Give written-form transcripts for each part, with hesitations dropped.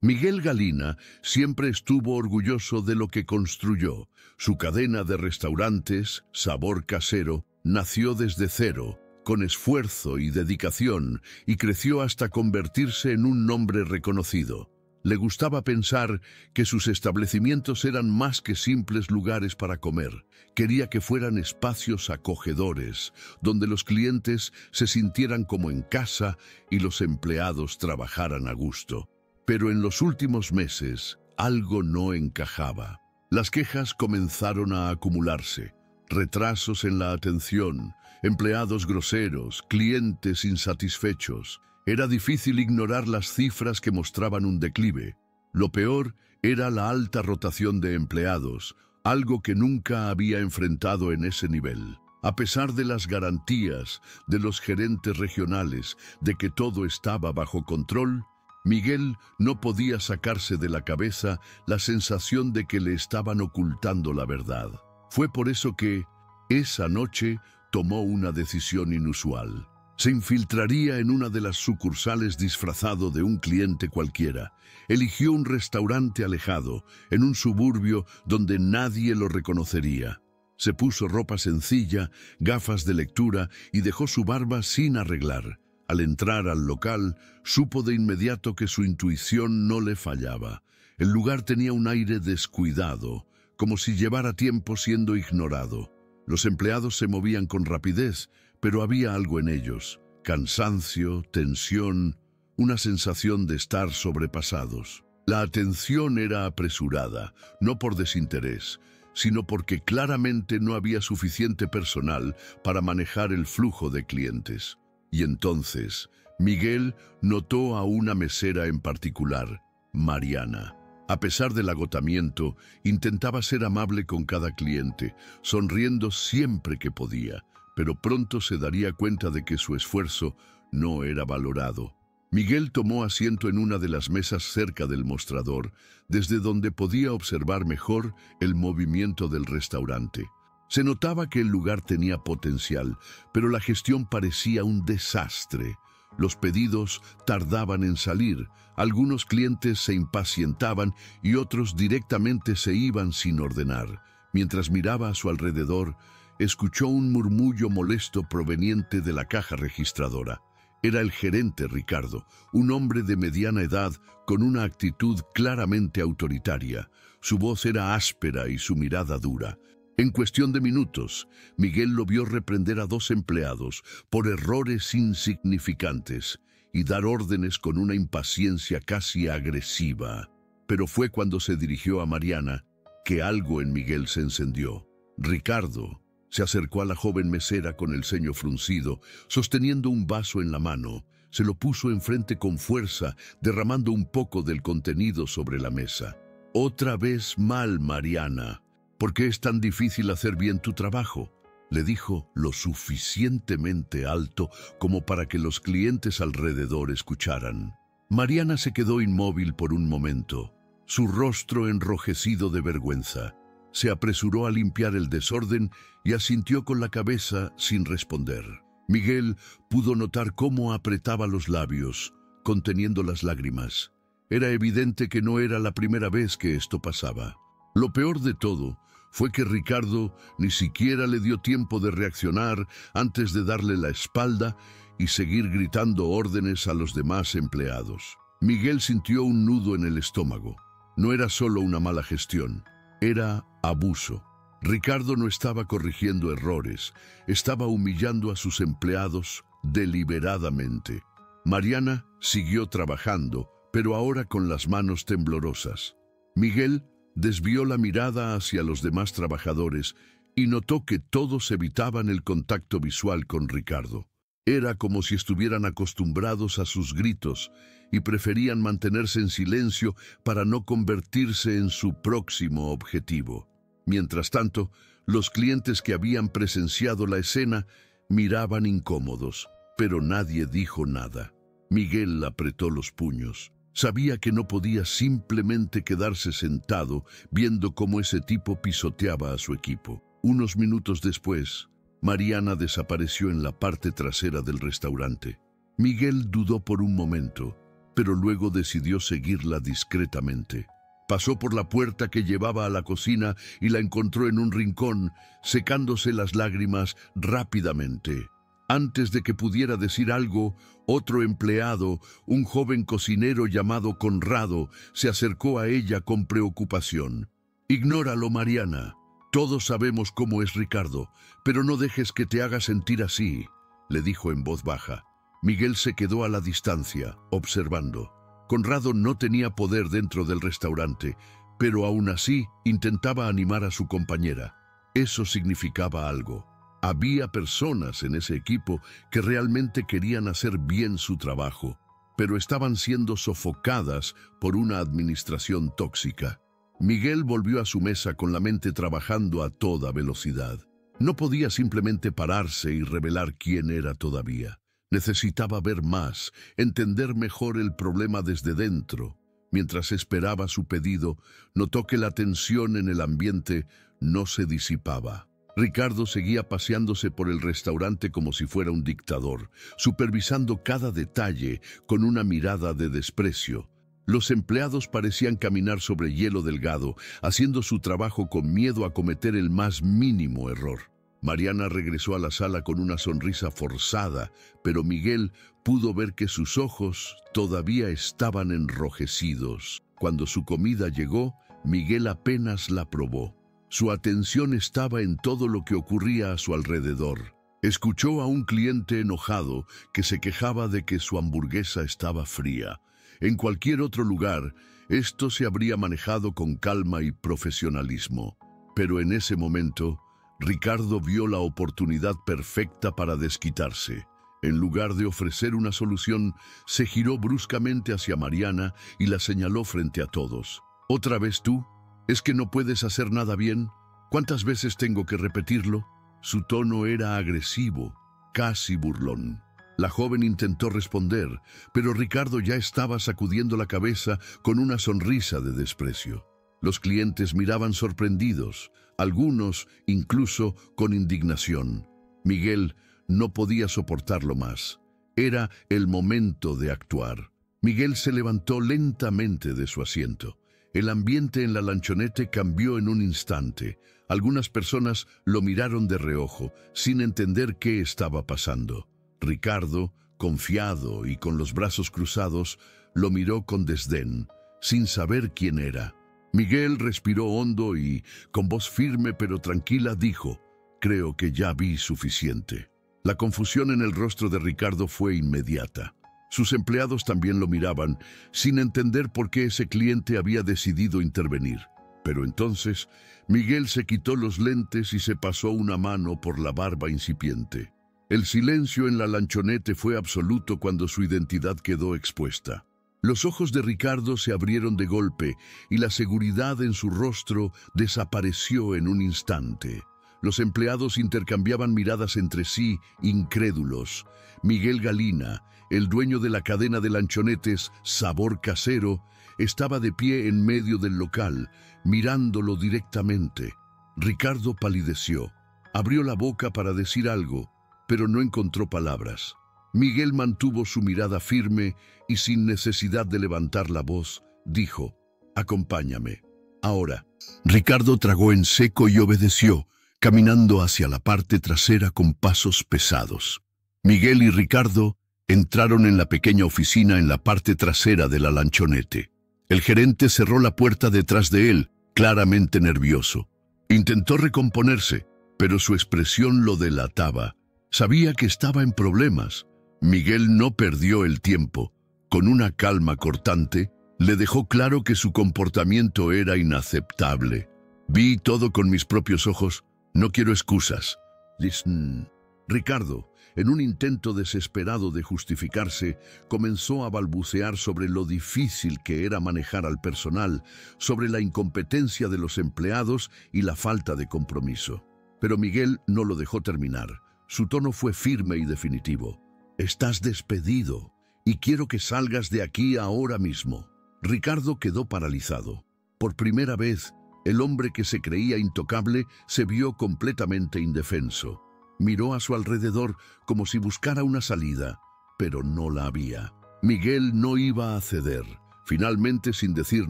Miguel Galina siempre estuvo orgulloso de lo que construyó. Su cadena de restaurantes, Sabor Casero, nació desde cero, con esfuerzo y dedicación, y creció hasta convertirse en un nombre reconocido. Le gustaba pensar que sus establecimientos eran más que simples lugares para comer. Quería que fueran espacios acogedores, donde los clientes se sintieran como en casa y los empleados trabajaran a gusto. Pero en los últimos meses, algo no encajaba. Las quejas comenzaron a acumularse. Retrasos en la atención, empleados groseros, clientes insatisfechos. Era difícil ignorar las cifras que mostraban un declive. Lo peor era la alta rotación de empleados, algo que nunca había enfrentado en ese nivel. A pesar de las garantías de los gerentes regionales de que todo estaba bajo control, Miguel no podía sacarse de la cabeza la sensación de que le estaban ocultando la verdad. Fue por eso que, esa noche, tomó una decisión inusual. Se infiltraría en una de las sucursales disfrazado de un cliente cualquiera. Eligió un restaurante alejado, en un suburbio donde nadie lo reconocería. Se puso ropa sencilla, gafas de lectura y dejó su barba sin arreglar. Al entrar al local, supo de inmediato que su intuición no le fallaba. El lugar tenía un aire descuidado, como si llevara tiempo siendo ignorado. Los empleados se movían con rapidez, pero había algo en ellos: cansancio, tensión, una sensación de estar sobrepasados. La atención era apresurada, no por desinterés, sino porque claramente no había suficiente personal para manejar el flujo de clientes. Y entonces, Miguel notó a una mesera en particular, Mariana. A pesar del agotamiento, intentaba ser amable con cada cliente, sonriendo siempre que podía, pero pronto se daría cuenta de que su esfuerzo no era valorado. Miguel tomó asiento en una de las mesas cerca del mostrador, desde donde podía observar mejor el movimiento del restaurante. Se notaba que el lugar tenía potencial, pero la gestión parecía un desastre. Los pedidos tardaban en salir, algunos clientes se impacientaban y otros directamente se iban sin ordenar. Mientras miraba a su alrededor, escuchó un murmullo molesto proveniente de la caja registradora. Era el gerente Ricardo, un hombre de mediana edad con una actitud claramente autoritaria. Su voz era áspera y su mirada dura. En cuestión de minutos, Miguel lo vio reprender a 2 empleados por errores insignificantes y dar órdenes con una impaciencia casi agresiva. Pero fue cuando se dirigió a Mariana que algo en Miguel se encendió. Ricardo se acercó a la joven mesera con el ceño fruncido, sosteniendo un vaso en la mano. Se lo puso enfrente con fuerza, derramando un poco del contenido sobre la mesa. «Otra vez mal, Mariana. ¿Por qué es tan difícil hacer bien tu trabajo?», le dijo lo suficientemente alto como para que los clientes alrededor escucharan. Mariana se quedó inmóvil por un momento, su rostro enrojecido de vergüenza. Se apresuró a limpiar el desorden y asintió con la cabeza sin responder. Miguel pudo notar cómo apretaba los labios, conteniendo las lágrimas. Era evidente que no era la primera vez que esto pasaba. Lo peor de todo fue que Ricardo ni siquiera le dio tiempo de reaccionar antes de darle la espalda y seguir gritando órdenes a los demás empleados. Miguel sintió un nudo en el estómago. No era solo una mala gestión, era abuso. Ricardo no estaba corrigiendo errores, estaba humillando a sus empleados deliberadamente. Mariana siguió trabajando, pero ahora con las manos temblorosas. Miguel desvió la mirada hacia los demás trabajadores y notó que todos evitaban el contacto visual con Ricardo. Era como si estuvieran acostumbrados a sus gritos y preferían mantenerse en silencio para no convertirse en su próximo objetivo. Mientras tanto, los clientes que habían presenciado la escena miraban incómodos, pero nadie dijo nada. Miguel apretó los puños. Sabía que no podía simplemente quedarse sentado viendo cómo ese tipo pisoteaba a su equipo. Unos minutos después, Mariana desapareció en la parte trasera del restaurante. Miguel dudó por un momento, pero luego decidió seguirla discretamente. Pasó por la puerta que llevaba a la cocina y la encontró en un rincón, secándose las lágrimas rápidamente. Antes de que pudiera decir algo, otro empleado, un joven cocinero llamado Conrado, se acercó a ella con preocupación. «Ignóralo, Mariana. Todos sabemos cómo es Ricardo, pero no dejes que te haga sentir así», le dijo en voz baja. Miguel se quedó a la distancia, observando. Conrado no tenía poder dentro del restaurante, pero aún así intentaba animar a su compañera. Eso significaba algo. Había personas en ese equipo que realmente querían hacer bien su trabajo, pero estaban siendo sofocadas por una administración tóxica. Miguel volvió a su mesa con la mente trabajando a toda velocidad. No podía simplemente pararse y revelar quién era todavía. Necesitaba ver más, entender mejor el problema desde dentro. Mientras esperaba su pedido, notó que la tensión en el ambiente no se disipaba. Ricardo seguía paseándose por el restaurante como si fuera un dictador, supervisando cada detalle con una mirada de desprecio. Los empleados parecían caminar sobre hielo delgado, haciendo su trabajo con miedo a cometer el más mínimo error. Mariana regresó a la sala con una sonrisa forzada, pero Miguel pudo ver que sus ojos todavía estaban enrojecidos. Cuando su comida llegó, Miguel apenas la probó. Su atención estaba en todo lo que ocurría a su alrededor. Escuchó a un cliente enojado que se quejaba de que su hamburguesa estaba fría. En cualquier otro lugar, esto se habría manejado con calma y profesionalismo. Pero en ese momento, Ricardo vio la oportunidad perfecta para desquitarse. En lugar de ofrecer una solución, se giró bruscamente hacia Mariana y la señaló frente a todos. «¿Otra vez tú? ¿Es que no puedes hacer nada bien? ¿Cuántas veces tengo que repetirlo?» Su tono era agresivo, casi burlón. La joven intentó responder, pero Ricardo ya estaba sacudiendo la cabeza con una sonrisa de desprecio. Los clientes miraban sorprendidos, algunos incluso con indignación. Miguel no podía soportarlo más. Era el momento de actuar. Miguel se levantó lentamente de su asiento. El ambiente en la lanchonete cambió en un instante. Algunas personas lo miraron de reojo, sin entender qué estaba pasando. Ricardo, confiado y con los brazos cruzados, lo miró con desdén, sin saber quién era. Miguel respiró hondo y, con voz firme pero tranquila, dijo: «Creo que ya vi suficiente». La confusión en el rostro de Ricardo fue inmediata. Sus empleados también lo miraban, sin entender por qué ese cliente había decidido intervenir. Pero entonces, Miguel se quitó los lentes y se pasó una mano por la barba incipiente. El silencio en la lanchonete fue absoluto cuando su identidad quedó expuesta. Los ojos de Ricardo se abrieron de golpe y la seguridad en su rostro desapareció en un instante. Los empleados intercambiaban miradas entre sí, incrédulos. Miguel Galina, el dueño de la cadena de lanchonetes Sabor Casero, estaba de pie en medio del local, mirándolo directamente. Ricardo palideció. Abrió la boca para decir algo, pero no encontró palabras. Miguel mantuvo su mirada firme y sin necesidad de levantar la voz, dijo: «Acompáñame». Ahora. Ricardo tragó en seco y obedeció, caminando hacia la parte trasera con pasos pesados. Miguel y Ricardo entraron en la pequeña oficina en la parte trasera de la lanchonete. El gerente cerró la puerta detrás de él, claramente nervioso. Intentó recomponerse, pero su expresión lo delataba. Sabía que estaba en problemas. Miguel no perdió el tiempo. Con una calma cortante, le dejó claro que su comportamiento era inaceptable. «Vi todo con mis propios ojos. No quiero excusas». «Listen». Ricardo, en un intento desesperado de justificarse, comenzó a balbucear sobre lo difícil que era manejar al personal, sobre la incompetencia de los empleados y la falta de compromiso. Pero Miguel no lo dejó terminar. Su tono fue firme y definitivo. «Estás despedido y quiero que salgas de aquí ahora mismo». Ricardo quedó paralizado. Por primera vez, el hombre que se creía intocable se vio completamente indefenso. Miró a su alrededor como si buscara una salida, pero no la había. Miguel no iba a ceder. Finalmente, sin decir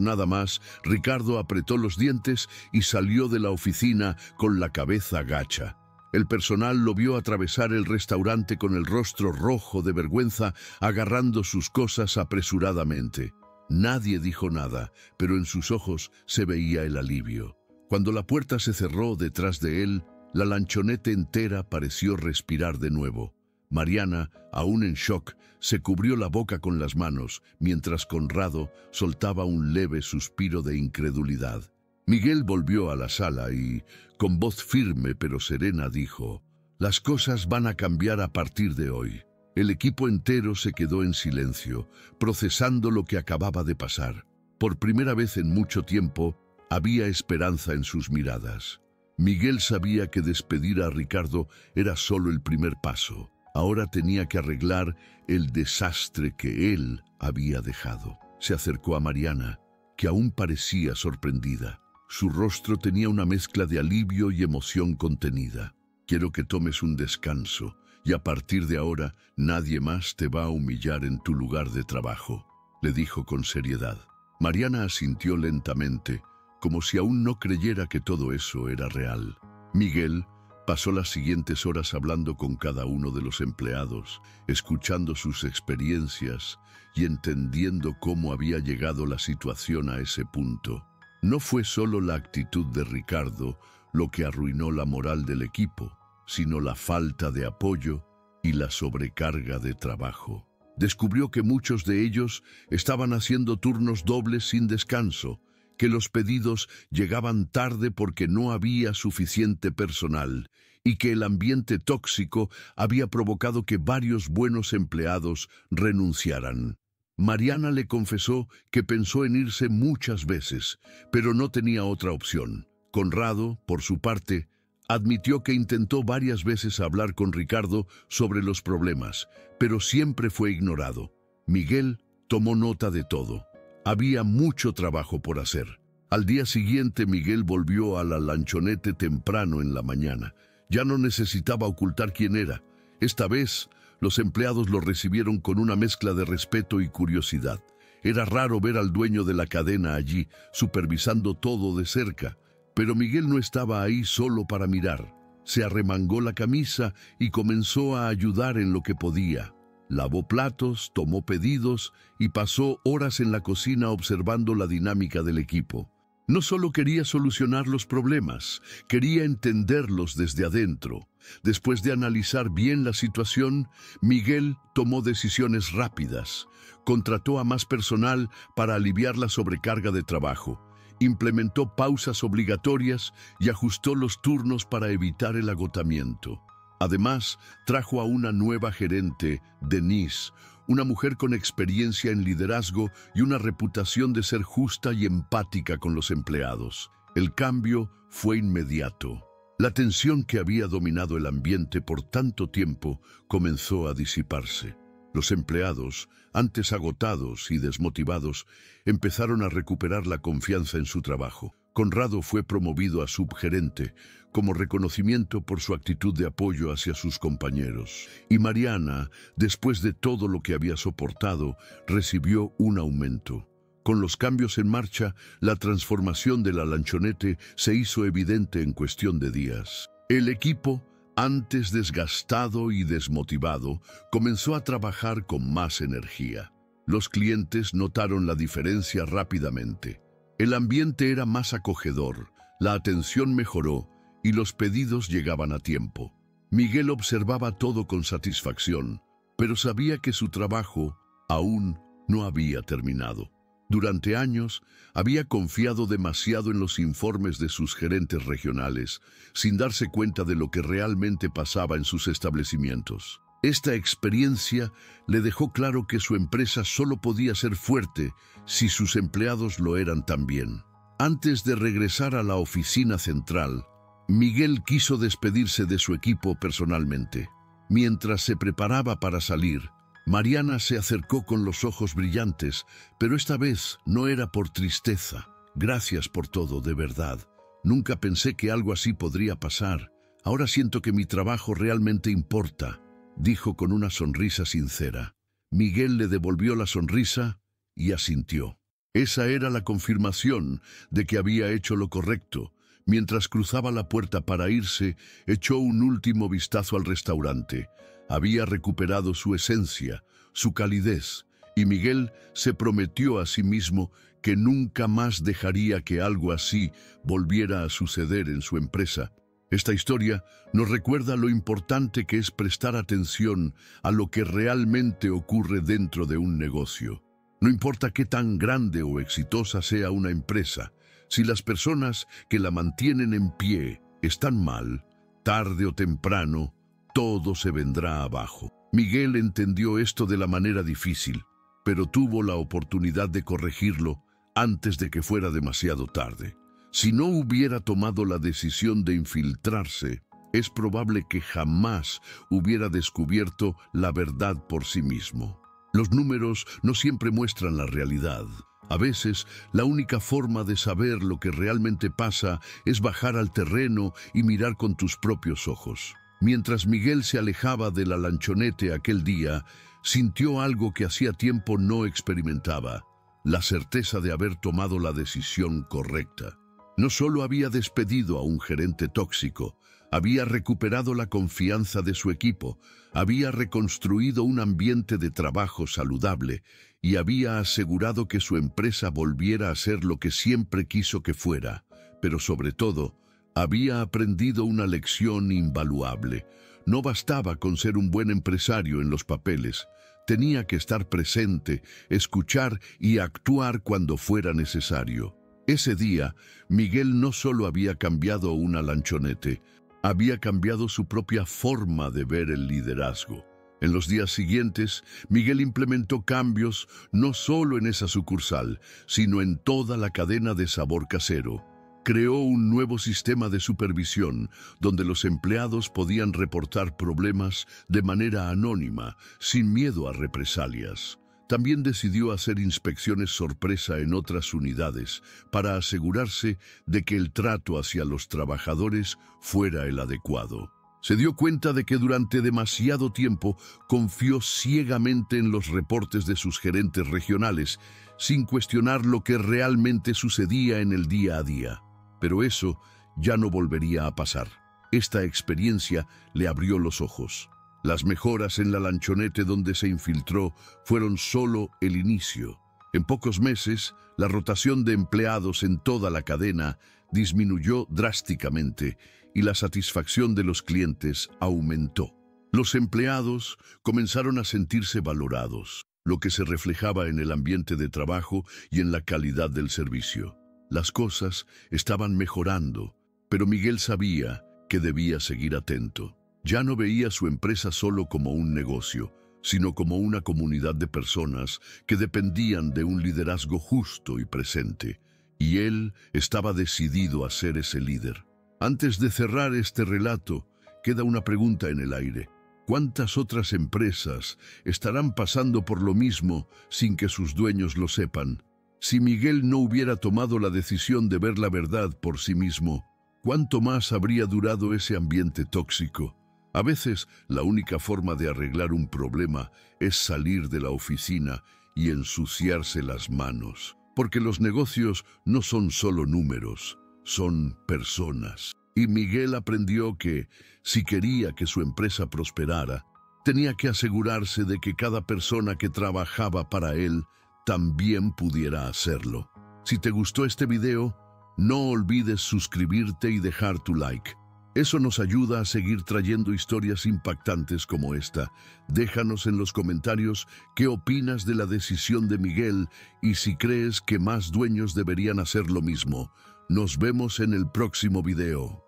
nada más, Ricardo apretó los dientes y salió de la oficina con la cabeza gacha. El personal lo vio atravesar el restaurante con el rostro rojo de vergüenza, agarrando sus cosas apresuradamente. Nadie dijo nada, pero en sus ojos se veía el alivio. Cuando la puerta se cerró detrás de él, la lanchoneta entera pareció respirar de nuevo. Mariana, aún en shock, se cubrió la boca con las manos, mientras Conrado soltaba un leve suspiro de incredulidad. Miguel volvió a la sala y, con voz firme pero serena, dijo: «Las cosas van a cambiar a partir de hoy». El equipo entero se quedó en silencio, procesando lo que acababa de pasar. Por primera vez en mucho tiempo, había esperanza en sus miradas. Miguel sabía que despedir a Ricardo era solo el primer paso. Ahora tenía que arreglar el desastre que él había dejado. Se acercó a Mariana, que aún parecía sorprendida. Su rostro tenía una mezcla de alivio y emoción contenida. «Quiero que tomes un descanso, y a partir de ahora nadie más te va a humillar en tu lugar de trabajo», le dijo con seriedad. Mariana asintió lentamente, como si aún no creyera que todo eso era real. Miguel pasó las siguientes horas hablando con cada uno de los empleados, escuchando sus experiencias y entendiendo cómo había llegado la situación a ese punto. No fue solo la actitud de Ricardo lo que arruinó la moral del equipo, sino la falta de apoyo y la sobrecarga de trabajo. Descubrió que muchos de ellos estaban haciendo turnos dobles sin descanso, que los pedidos llegaban tarde porque no había suficiente personal y que el ambiente tóxico había provocado que varios buenos empleados renunciaran. Mariana le confesó que pensó en irse muchas veces, pero no tenía otra opción. Conrado, por su parte, admitió que intentó varias veces hablar con Ricardo sobre los problemas, pero siempre fue ignorado. Miguel tomó nota de todo. Había mucho trabajo por hacer. Al día siguiente, Miguel volvió a la lanchonete temprano en la mañana. Ya no necesitaba ocultar quién era. Esta vez, los empleados lo recibieron con una mezcla de respeto y curiosidad. Era raro ver al dueño de la cadena allí, supervisando todo de cerca. Pero Miguel no estaba ahí solo para mirar. Se arremangó la camisa y comenzó a ayudar en lo que podía. Lavó platos, tomó pedidos y pasó horas en la cocina observando la dinámica del equipo. No solo quería solucionar los problemas, quería entenderlos desde adentro. Después de analizar bien la situación, Miguel tomó decisiones rápidas. Contrató a más personal para aliviar la sobrecarga de trabajo. Implementó pausas obligatorias y ajustó los turnos para evitar el agotamiento. Además, trajo a una nueva gerente, Denise, una mujer con experiencia en liderazgo y una reputación de ser justa y empática con los empleados. El cambio fue inmediato. La tensión que había dominado el ambiente por tanto tiempo comenzó a disiparse. Los empleados, antes agotados y desmotivados, empezaron a recuperar la confianza en su trabajo. Conrado fue promovido a subgerente como reconocimiento por su actitud de apoyo hacia sus compañeros. Y Mariana, después de todo lo que había soportado, recibió un aumento. Con los cambios en marcha, la transformación de la lanchonete se hizo evidente en cuestión de días. El equipo, antes desgastado y desmotivado, comenzó a trabajar con más energía. Los clientes notaron la diferencia rápidamente. El ambiente era más acogedor, la atención mejoró y los pedidos llegaban a tiempo. Miguel observaba todo con satisfacción, pero sabía que su trabajo aún no había terminado. Durante años, había confiado demasiado en los informes de sus gerentes regionales, sin darse cuenta de lo que realmente pasaba en sus establecimientos. Esta experiencia le dejó claro que su empresa solo podía ser fuerte si sus empleados lo eran también. Antes de regresar a la oficina central, Miguel quiso despedirse de su equipo personalmente. Mientras se preparaba para salir, Mariana se acercó con los ojos brillantes, pero esta vez no era por tristeza. «Gracias por todo, de verdad. Nunca pensé que algo así podría pasar. Ahora siento que mi trabajo realmente importa», dijo con una sonrisa sincera. Miguel le devolvió la sonrisa y asintió. Esa era la confirmación de que había hecho lo correcto. Mientras cruzaba la puerta para irse, echó un último vistazo al restaurante. Había recuperado su esencia, su calidez, y Miguel se prometió a sí mismo que nunca más dejaría que algo así volviera a suceder en su empresa. Esta historia nos recuerda lo importante que es prestar atención a lo que realmente ocurre dentro de un negocio. No importa qué tan grande o exitosa sea una empresa, si las personas que la mantienen en pie están mal, tarde o temprano, todo se vendrá abajo. Miguel entendió esto de la manera difícil, pero tuvo la oportunidad de corregirlo antes de que fuera demasiado tarde. Si no hubiera tomado la decisión de infiltrarse, es probable que jamás hubiera descubierto la verdad por sí mismo. Los números no siempre muestran la realidad. A veces, la única forma de saber lo que realmente pasa es bajar al terreno y mirar con tus propios ojos. Mientras Miguel se alejaba de la lanchonete aquel día, sintió algo que hacía tiempo no experimentaba: la certeza de haber tomado la decisión correcta. No solo había despedido a un gerente tóxico, había recuperado la confianza de su equipo, había reconstruido un ambiente de trabajo saludable y había asegurado que su empresa volviera a ser lo que siempre quiso que fuera. Pero sobre todo, había aprendido una lección invaluable. No bastaba con ser un buen empresario en los papeles. Tenía que estar presente, escuchar y actuar cuando fuera necesario. Ese día, Miguel no solo había cambiado una lanchonete, había cambiado su propia forma de ver el liderazgo. En los días siguientes, Miguel implementó cambios no solo en esa sucursal, sino en toda la cadena de Sabor Casero. Creó un nuevo sistema de supervisión donde los empleados podían reportar problemas de manera anónima, sin miedo a represalias. También decidió hacer inspecciones sorpresa en otras unidades para asegurarse de que el trato hacia los trabajadores fuera el adecuado. Se dio cuenta de que durante demasiado tiempo confió ciegamente en los reportes de sus gerentes regionales, sin cuestionar lo que realmente sucedía en el día a día. Pero eso ya no volvería a pasar. Esta experiencia le abrió los ojos. Las mejoras en la lanchonete donde se infiltró fueron solo el inicio. En pocos meses, la rotación de empleados en toda la cadena disminuyó drásticamente y la satisfacción de los clientes aumentó. Los empleados comenzaron a sentirse valorados, lo que se reflejaba en el ambiente de trabajo y en la calidad del servicio. Las cosas estaban mejorando, pero Miguel sabía que debía seguir atento. Ya no veía su empresa solo como un negocio, sino como una comunidad de personas que dependían de un liderazgo justo y presente, y él estaba decidido a ser ese líder. Antes de cerrar este relato, queda una pregunta en el aire. ¿Cuántas otras empresas estarán pasando por lo mismo sin que sus dueños lo sepan? Si Miguel no hubiera tomado la decisión de ver la verdad por sí mismo, ¿cuánto más habría durado ese ambiente tóxico? A veces, la única forma de arreglar un problema es salir de la oficina y ensuciarse las manos, porque los negocios no son solo números, son personas. Y Miguel aprendió que, si quería que su empresa prosperara, tenía que asegurarse de que cada persona que trabajaba para él también pudiera hacerlo. Si te gustó este video, no olvides suscribirte y dejar tu like. Eso nos ayuda a seguir trayendo historias impactantes como esta. Déjanos en los comentarios qué opinas de la decisión de Miguel y si crees que más dueños deberían hacer lo mismo. Nos vemos en el próximo video.